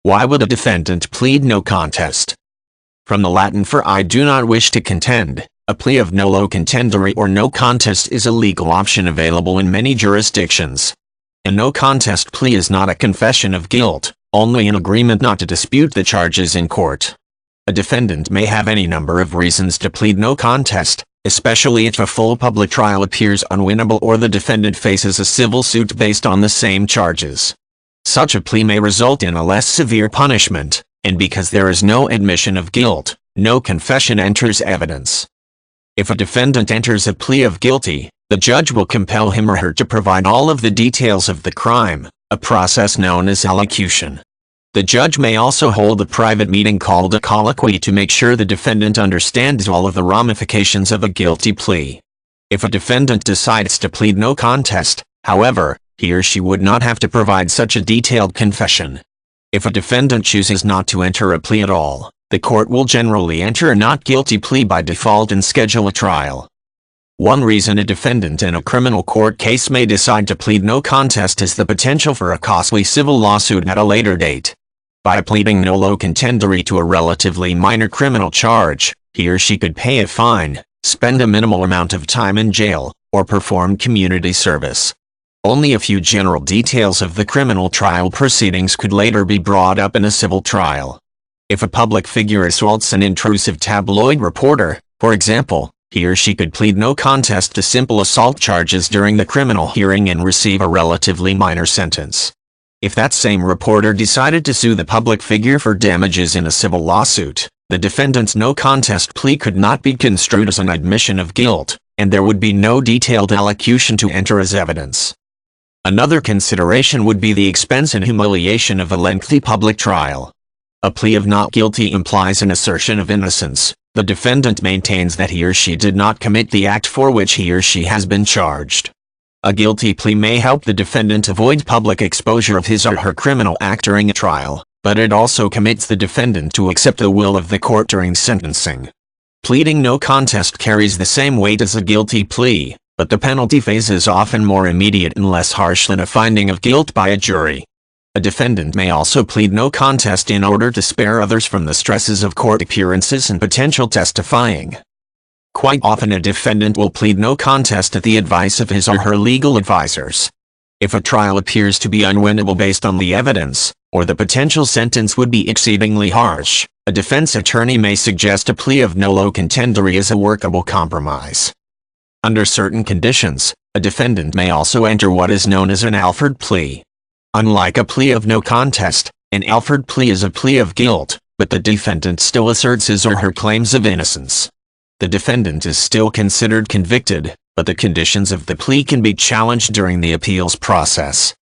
Why would a defendant plead no contest? From the Latin for I do not wish to contend, a plea of nolo contendere or no contest is a legal option available in many jurisdictions. A no contest plea is not a confession of guilt, only an agreement not to dispute the charges in court. A defendant may have any number of reasons to plead no contest, especially if a full public trial appears unwinnable or the defendant faces a civil suit based on the same charges. Such a plea may result in a less severe punishment, and because there is no admission of guilt, no confession enters evidence. If a defendant enters a plea of guilty, the judge will compel him or her to provide all of the details of the crime, a process known as allocution. The judge may also hold a private meeting called a colloquy to make sure the defendant understands all of the ramifications of a guilty plea. If a defendant decides to plead no contest, however, he or she would not have to provide such a detailed confession. If a defendant chooses not to enter a plea at all, the court will generally enter a not guilty plea by default and schedule a trial. One reason a defendant in a criminal court case may decide to plead no contest is the potential for a costly civil lawsuit at a later date. By pleading nolo contendere to a relatively minor criminal charge, he or she could pay a fine, spend a minimal amount of time in jail, or perform community service. Only a few general details of the criminal trial proceedings could later be brought up in a civil trial. If a public figure assaults an intrusive tabloid reporter, for example, he or she could plead no contest to simple assault charges during the criminal hearing and receive a relatively minor sentence. If that same reporter decided to sue the public figure for damages in a civil lawsuit, the defendant's no contest plea could not be construed as an admission of guilt, and there would be no detailed allocution to enter as evidence. Another consideration would be the expense and humiliation of a lengthy public trial. A plea of not guilty implies an assertion of innocence. The defendant maintains that he or she did not commit the act for which he or she has been charged. A guilty plea may help the defendant avoid public exposure of his or her criminal act during a trial, but it also commits the defendant to accept the will of the court during sentencing. Pleading no contest carries the same weight as a guilty plea, but the penalty phase is often more immediate and less harsh than a finding of guilt by a jury. A defendant may also plead no contest in order to spare others from the stresses of court appearances and potential testifying. Quite often a defendant will plead no contest at the advice of his or her legal advisors. If a trial appears to be unwinnable based on the evidence, or the potential sentence would be exceedingly harsh, a defense attorney may suggest a plea of nolo contendere as a workable compromise. Under certain conditions, a defendant may also enter what is known as an Alford plea. Unlike a plea of no contest, an Alford plea is a plea of guilt, but the defendant still asserts his or her claims of innocence. The defendant is still considered convicted, but the conditions of the plea can be challenged during the appeals process.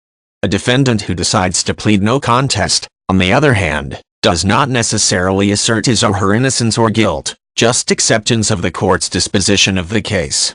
A defendant who decides to plead no contest, on the other hand, does not necessarily assert his or her innocence or guilt, just acceptance of the court's disposition of the case.